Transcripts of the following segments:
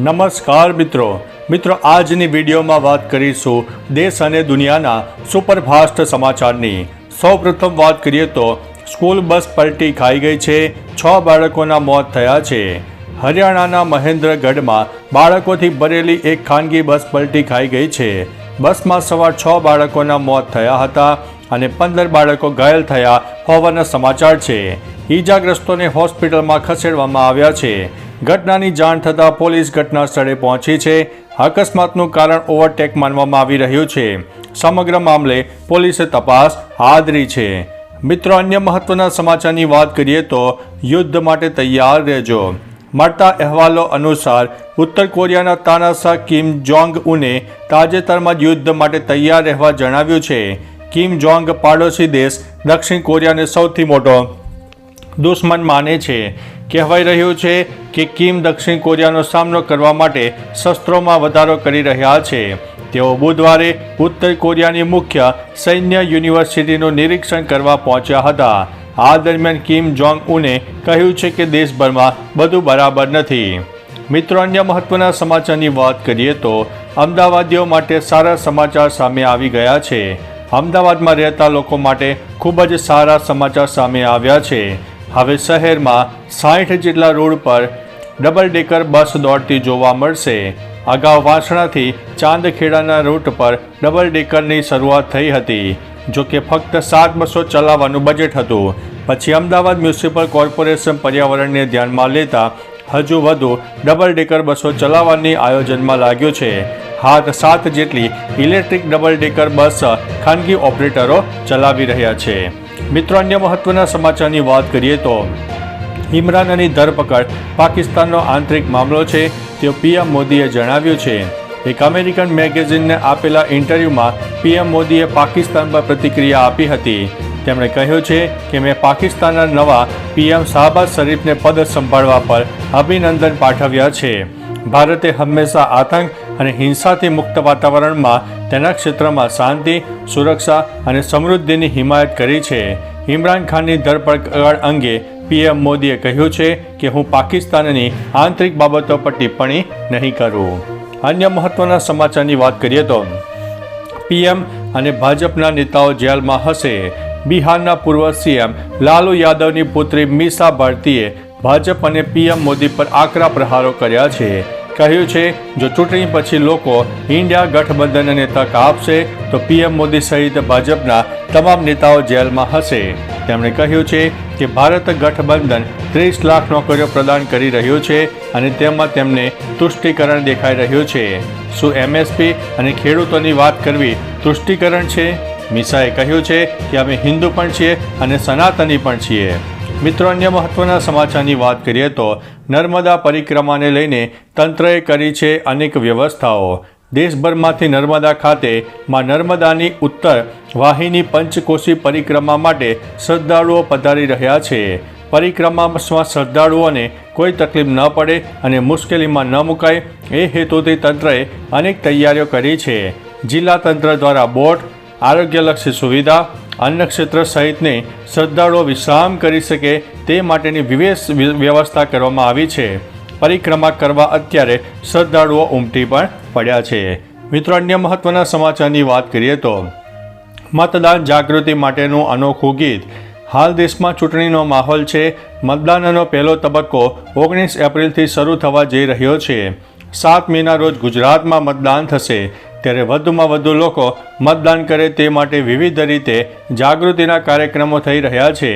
નમસ્કાર મિત્રો આજની વિડીયોમાં વાત કરીશું દેશ અને દુનિયાના સુપરફાસ્ટ સમાચારની। સૌપ્રથમ વાત કરીએ તો સ્કૂલ બસ પલટી ખાઈ ગઈ છે, 6 બાળકોના મોત થયા છે। હરિયાણાના મહેન્દ્રગઢમાં બાળકોથી ભરેલી એક ખાનગી બસ પલટી ખાઈ ગઈ છે। બસમાં સવાર 6 બાળકોના મોત થયા હતા અને 15 બાળકો ઘાયલ થયા હોવાના સમાચાર છે। ઈજાગ્રસ્તોને હોસ્પિટલમાં ખસેડવામાં આવ્યા છે। ઘટનાની જાણ થતાં પોલીસ ઘટના સ્થળે પહોંચી છે। અકસ્માતનું કારણ ઓવરટેક માનવામાં આવી રહ્યું છે। સમગ્ર મામલે પોલીસે તપાસ હાથ ધરી છે। મિત્રો, અન્ય મહત્વના સમાચારની વાત કરીએ તો યુદ્ધ માટે તૈયાર રહેજો। મળતા અહેવાલો અનુસાર ઉત્તર કોરિયાના તાનાશાહ કિમ જોંગ ઉને તાજેતરમાં જ યુદ્ધ માટે તૈયાર રહેવા જણાવ્યું છે। કિમ જોંગ પાડોશી દેશ દક્ષિણ કોરિયાને સૌથી મોટો દુશ્મન માને છે। કહેવાઈ રહ્યું છે કે કિમ દક્ષિણ કોરિયાનો સામનો કરવા માટે શસ્ત્રોમાં વધારો કરી રહ્યા છે। તેઓ બુધવારે ઉત્તર કોરિયાની મુખ્ય સૈન્ય યુનિવર્સિટીનું નિરીક્ષણ કરવા પહોંચ્યા હતા। આ દરમિયાન કિમ જોંગ ઉને કહ્યું છે કે દેશભરમાં બધું બરાબર નથી। મિત્રો, અન્ય મહત્વના સમાચારની વાત કરીએ તો અમદાવાદીઓ માટે સારા સમાચાર સામે આવી ગયા છે। અમદાવાદમાં રહેતા લોકો માટે ખૂબ જ સારા સમાચાર સામે આવ્યા છે। હવે શહેરમાં 60 જેટલા રોડ પર ડબલ ડેકર બસ દોડતી જોવા મળશે। અગાઉ વાસણાથી ચાંદખેડાના રૂટ પર ડબલ ડેકરની શરૂઆત થઈ હતી, જો કે ફક્ત 7 બસો ચલાવવાનું બજેટ હતું। પછી અમદાવાદ મ્યુનિસિપલ કોર્પોરેશન પર્યાવરણને ધ્યાનમાં લેતા હજુ વધુ ડબલ ડેકર બસો ચલાવવાની આયોજનમાં લાગ્યું છે। હાથ 7 જેટલી ઇલેક્ટ્રિક ડબલ ડેકર બસ ખાનગી ઓપરેટરો ચલાવી રહ્યા છે। મિત્રો, અન્ય મહત્વના સમાચારની વાત કરીએ તો ઇમરાનની ધરપકડ પાકિસ્તાનનો આંતરિક મામલો છે, તેવું પીએમ મોદીએ જણાવ્યું છે। એક અમેરિકન મેગેઝિનને આપેલા ઇન્ટરવ્યૂમાં પીએમ મોદીએ પાકિસ્તાન પર પ્રતિક્રિયા આપી હતી। તેમણે કહ્યું છે કે મેં પાકિસ્તાનના નવા પીએમ શાહબાઝ શરીફને પદ સંભાળવા પર અભિનંદન પાઠવ્યા છે। ભારતે હંમેશા આતંક અને હિંસાથી મુક્ત વાતાવરણમાં તેના ક્ષેત્રમાં શાંતિ, સુરક્ષા અને સમૃદ્ધિની હિમાયત કરી છે। ઇમરાન ખાનની ધરપકડ અંગે પીએમ મોદીએ કહ્યું છે કે હું પાકિસ્તાનની આંતરિક બાબતો પર ટિપ્પણી નહીં કરું। અન્ય મહત્વના સમાચારની વાત કરીએ તો પીએમ અને ભાજપના નેતાઓ જેલમાં હશે। બિહારના પૂર્વ સીએમ લાલુ યાદવની પુત્રી મીસા ભારતીએ ભાજપ અને પીએમ મોદી પર આકરા પ્રહારો કર્યા છે। કહ્યું છે જો ચૂંટણી પછી લોકો ઇન્ડિયા ગઠબંધનને તક આપશે તો પીએમ મોદી સહિત ભાજપના તમામ નેતાઓ જેલમાં હશે। તેમણે કહ્યું છે કે ભારત ગઠબંધન 30 લાખ નોકરીઓ પ્રદાન કરી રહ્યું છે અને તેમાં તેમને તુષ્ટિકરણ દેખાઈ રહ્યું છે। શું એમએસપી અને ખેડૂતોની વાત કરવી તુષ્ટિકરણ છે? મીસાએ કહ્યું છે કે અમે હિન્દુ પણ છીએ અને સનાતની પણ છીએ। મિત્રો, અન્ય મહત્વના સમાચારની વાત કરીએ તો નર્મદા પરિક્રમાને લઈને તંત્રએ કરી છે અનેક વ્યવસ્થાઓ। દેશભરમાંથી નર્મદા ખાતે માં નર્મદાની ઉત્તર વાહિની પંચકોશી પરિક્રમા માટે શ્રદ્ધાળુઓ પધારી રહ્યા છે। પરિક્રમામાં શ્રદ્ધાળુઓને કોઈ તકલીફ ન પડે અને મુશ્કેલીમાં ન મુકાય એ હેતુથી તંત્રએ અનેક તૈયારીઓ કરી છે। જિલ્લા તંત્ર દ્વારા બોટ, આરોગ્યલક્ષી સુવિધા, અન્ન ક્ષેત્ર સહિતની શ્રદ્ધાળુઓ વિશ્રામ કરી શકે તે માટેની વિશેષ વ્યવસ્થા કરવામાં આવી છે। પરિક્રમા કરવા અત્યારે શ્રદ્ધાળુઓ ઉમટી પણ પડ્યા છે। મિત્રો, અન્ય મહત્વના સમાચારની વાત કરીએ તો મતદાન જાગૃતિ માટેનું અનોખું ગીત। હાલ દેશમાં ચૂંટણીનો માહોલ છે। મતદાનનો પહેલો તબક્કો 19 એપ્રિલથી શરૂ થવા જઈ રહ્યો છે। 7 મેના રોજ ગુજરાતમાં મતદાન થશે, ત્યારે વધુમાં વધુ લોકો મતદાન કરે તે માટે વિવિધ રીતે જાગૃતિના કાર્યક્રમો થઈ રહ્યા છે।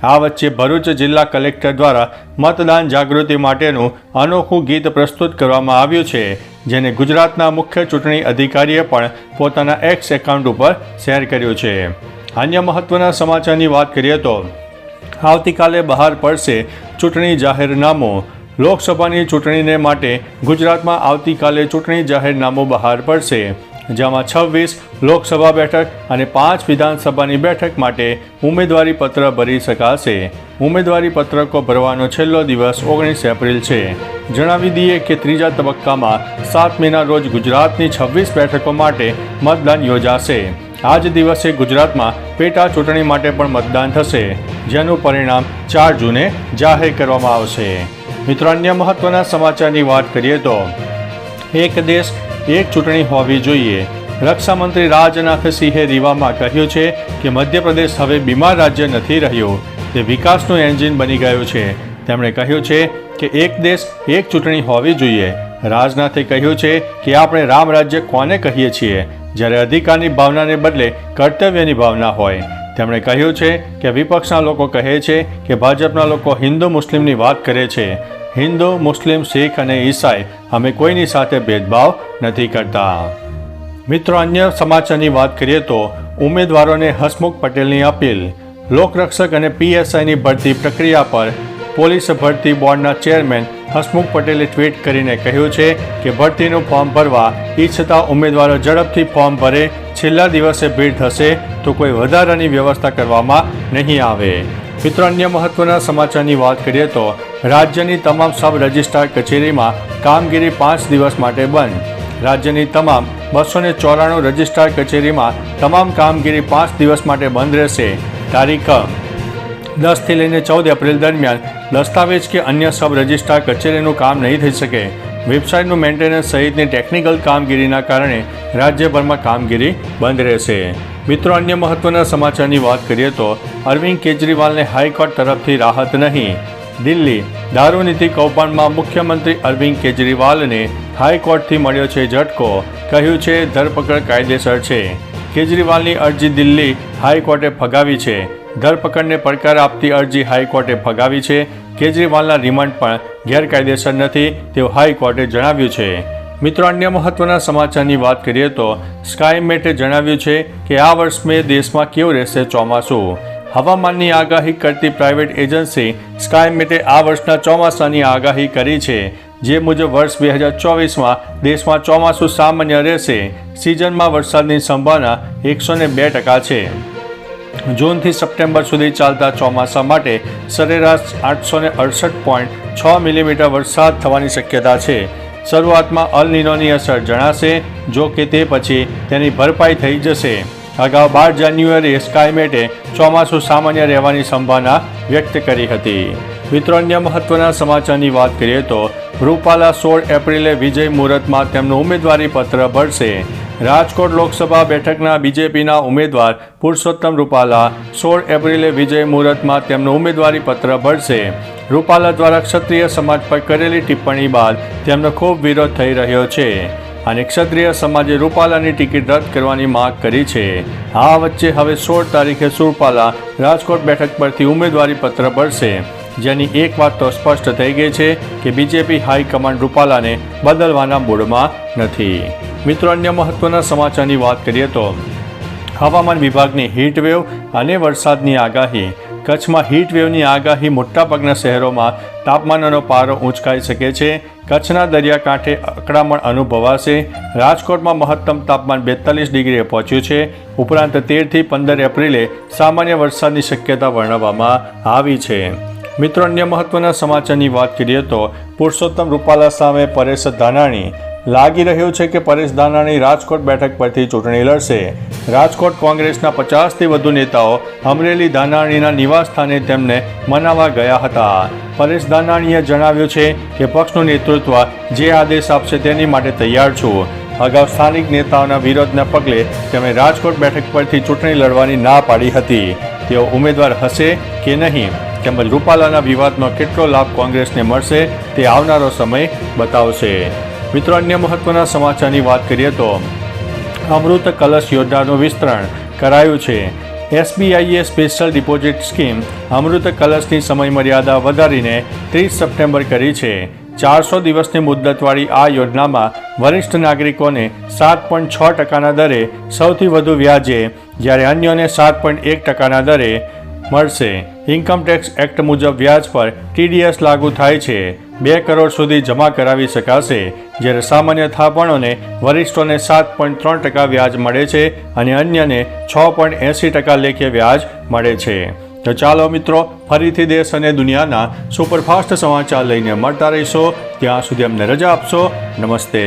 આ વચ્ચે ભરૂચ જિલ્લા કલેક્ટર દ્વારા મતદાન જાગૃતિ માટેનું અનોખું ગીત પ્રસ્તુત કરવામાં આવ્યું છે, જેને ગુજરાતના મુખ્ય ચૂંટણી અધિકારીએ પણ પોતાના એક્સ એકાઉન્ટ ઉપર શેર કર્યું છે। અન્ય મહત્વના સમાચારની વાત કરીએ તો આવતીકાલે બહાર પડશે ચૂંટણી જાહેરનામું। લોકસભાની ચૂંટણીને માટે ગુજરાતમાં આવતીકાલે ચૂંટણી જાહેરનામું બહાર પડશે, જેમાં 26 લોકસભા બેઠક અને 5 વિધાનસભાની બેઠક માટે ઉમેદવારી પત્ર ભરી શકાશે। ઉમેદવારી પત્રકો ભરવાનો છેલ્લો દિવસ 19 એપ્રિલ છે। જણાવી દઈએ કે ત્રીજા તબક્કામાં 7 મેના રોજ ગુજરાતની 26 બેઠકો માટે મતદાન યોજાશે। આ જ દિવસે ગુજરાતમાં પેટા ચૂંટણી માટે પણ મતદાન થશે, જેનું પરિણામ 4 જૂને જાહેર કરવામાં આવશે। મિત્રો અન્ય મહત્વના સમાચારની વાત કરીએ તો એક દેશ એક ચૂંટણી હોવી જોઈએ. રક્ષામંત્રી રાજનાથ સિંહે રીવામાં કહ્યું છે કે મધ્યપ્રદેશ હવે બીમાર રાજ્ય નથી રહ્યું, તે વિકાસનું એન્જિન બની ગયું છે. તેમણે કહ્યું છે કે એક દેશ એક ચૂંટણી હોવી જોઈએ. રાજનાથે કહ્યું છે કે આપણે રામ રાજ્ય કોને કહીએ છીએ જ્યારે અધિકારની ભાવનાને બદલે કર્તવ્યની ભાવના હોય. તેમણે કહ્યું છે કે વિપક્ષના લોકો કહે છે કે ભાજપના લોકો હિન્દુ મુસ્લિમની વાત કરે છે. હિન્દુ, મુસ્લિમ, શીખ અને ઈસાઈ અમે કોઈની સાથે ભેદભાવ નથી કરતા. મિત્રો અન્ય સમાચારની વાત કરીએ તો ઉમેદવારોને હસમુખ પટેલની અપીલ. લોકરક્ષક અને પીએસઆઈની ભરતી પ્રક્રિયા પર પોલીસ ભરતી બોર્ડના ચેરમેન હસમુખ પટેલે ટ્વીટ કરીને કહ્યું છે કે ભરતીનું ફોર્મ ભરવા ઈચ્છતા ઉમેદવારો ઝડપથી ફોર્મ ભરે. છેલ્લા દિવસે ભીડ થશે તો કોઈ વધારાની વ્યવસ્થા કરવામાં નહીં આવે. મિત્રો અન્ય મહત્વના સમાચારની વાત કરીએ તો રાજ્યની તમામ સબ રજિસ્ટ્રાર કચેરીમાં કામગીરી 5 દિવસ માટે બંધ. રાજ્યની તમામ 294 રજિસ્ટ્રાર કચેરીમાં તમામ કામગીરી 5 દિવસ માટે બંધ રહેશે. તારીખ 10 થી લઈને 14 એપ્રિલ દરમિયાન દસ્તાવેજ કે અન્ય સબ રજિસ્ટ્રાર કચેરીનું કામ નહીં થઈ શકે. વેબસાઇટનું મેન્ટેનન્સ સહિતની ટેકનિકલ કામગીરીના કારણે રાજ્યભરમાં કામગીરી બંધ રહેશે. મિત્રો અન્ય મહત્વના સમાચારની વાત કરીએ તો અરવિંદ કેજરીવાલને હાઈકોર્ટ તરફથી રાહત નહીં. દિલ્હી દારૂ નીતિ કૌભાંડમાં મુખ્યમંત્રી અરવિંદ કેજરીવાલને હાઈકોર્ટથી મળ્યો છે ઝટકો. કહ્યું છે ધરપકડ કાયદેસર છે. કેજરીવાલની અરજી દિલ્હી હાઈકોર્ટે ફગાવી છે. ધરપકડને પડકાર આપતી અરજી હાઈકોર્ટે ફગાવી છે. કેજરીવાલના રિમાન્ડ પણ ગેરકાયદેસર નથી તેવું હાઈકોર્ટે જણાવ્યું છે. મિત્રો અન્ય મહત્વના સમાચારની વાત કરીએ તો સ્કાયમેટે જણાવ્યું છે કે આ વર્ષે દેશમાં કેવું રહેશે ચોમાસું. હવામાનની આગાહી કરતી પ્રાઇવેટ એજન્સી સ્કાયમેટે આ વર્ષના ચોમાસાની આગાહી કરી છે. જે મુજબ વર્ષ 2024માં દેશમાં ચોમાસું સામાન્ય રહેશે. સિઝનમાં વરસાદની સંભાવના 102% છે. જૂનથી સપ્ટેમ્બર સુધી ચાલતા ચોમાસા માટે સરેરાશ 868.6 મિલીમીટર વરસાદ થવાની શક્યતા છે. શરૂઆતમાં અલ નીનોની અસર જણાશે, જો કે તે પછી તેની ભરપાઈ થઈ જશે. અગાઉ 12 જાન્યુઆરીએ સ્કાયમેટે ચોમાસું સામાન્ય રહેવાની સંભાવના વ્યક્ત કરી હતી. મિત્રો અન્ય મહત્વના સમાચારની વાત કરીએ તો રૂપાલા 16 એપ્રિલે વિજય મુહૂર્તમાં તેમનું ઉમેદવારી પત્ર ભરશે. રાજકોટ લોકસભા બેઠકના બીજેપીના ઉમેદવાર પુરુષોત્તમ રૂપાલા 16 એપ્રિલે વિજય મુહૂર્તમાં તેમનું ઉમેદવારી પત્ર ભરશે. રૂપાલા દ્વારા ક્ષત્રિય સમાજ પર કરેલી ટિપ્પણી બાદ તેમનો ખૂબ વિરોધ થઈ રહ્યો છે અને ક્ષત્રિય સમાજે રૂપાલાની ટિકિટ રદ કરવાની માંગ કરી છે. આ વચ્ચે હવે 16 તારીખે રૂપાલા રાજકોટ બેઠક પરથી ઉમેદવારી પત્ર ભરશે, જેની એક વાત તો સ્પષ્ટ થઈ ગઈ છે કે બીજેપી હાઈકમાન્ડ રૂપાલાને બદલવાના મૂડમાં નથી. મિત્રો અન્ય મહત્વના સમાચારની વાત કરીએ તો હવામાન વિભાગની હીટવેવ અને વરસાદની આગાહી. કચ્છમાં હીટવેવની આગાહી. મોટાભાગના શહેરોમાં તાપમાનનો પારો ઊંચકાઈ શકે છે. કચ્છના દરિયાકાંઠે અકળામણ અનુભવાશે. રાજકોટમાં મહત્તમ તાપમાન 42 ડિગ્રીએ પહોંચ્યું છે. ઉપરાંત 13 થી 15 એપ્રિલે સામાન્ય વરસાદની શક્યતા વર્ણવવામાં આવી છે. મિત્રો અન્ય મહત્વના સમાચારની વાત કરીએ તો પુરુષોત્તમ રૂપાલા સામે પરેશ ધાનાણી. લાગી રહ્યું છે કે પરેશ ધાનાણી રાજકોટ બેઠક પરથી ચૂંટણી લડશે. રાજકોટ કોંગ્રેસના 50થી વધુ નેતાઓ અમરેલી ધાનાણીના નિવાસસ્થાને તેમને મનાવવા ગયા હતા. પરેશ ધાનાણીએ જણાવ્યું છે કે પક્ષનું નેતૃત્વ જે આદેશ આપશે તેની માટે તૈયાર છું. અગાઉ સ્થાનિક નેતાઓના વિરોધના પગલે તેમણે રાજકોટ બેઠક પરથી ચૂંટણી લડવાની ના પાડી હતી. તેઓ ઉમેદવાર હશે કે નહીં તેમજ રૂપાલાના વિવાદનો કેટલો લાભ કોંગ્રેસને મળશે તે આવનારો સમય બતાવશે. મિત્રો અન્ય મહત્વના સમાચારની વાત કરીએ તો અમૃત કલશ યોજનાનું વિસ્તરણ કરાયું છે. એસબીઆઈએ સ્પેશિયલ ડિપોઝિટ સ્કીમ અમૃત કલશની સમયમર્યાદા વધારીને 30 સપ્ટેમ્બર કરી છે. 400 દિવસની મુદ્દતવાળી આ યોજનામાં વરિષ્ઠ નાગરિકોને 7.6% દરે સૌથી વધુ વ્યાજે જ્યારે અન્યોને 7.1% દરે મળશે. ઇન્કમટેક્સ એક્ટ મુજબ વ્યાજ પર ટીડીએસ લાગુ થાય છે. 2 કરોડ સુધી જમા કરાવી શકાશે, જ્યારે સામાન્ય થાપણોને વરિષ્ઠોને 7.3% વ્યાજ મળે છે અને અન્યને 6.80% લેખે વ્યાજ મળે છે. તો ચાલો મિત્રો, ફરીથી દેશ અને દુનિયાના સુપરફાસ્ટ સમાચાર લઈને મળતા રહીશો. ત્યાં સુધી અમને રજા આપશો. નમસ્તે.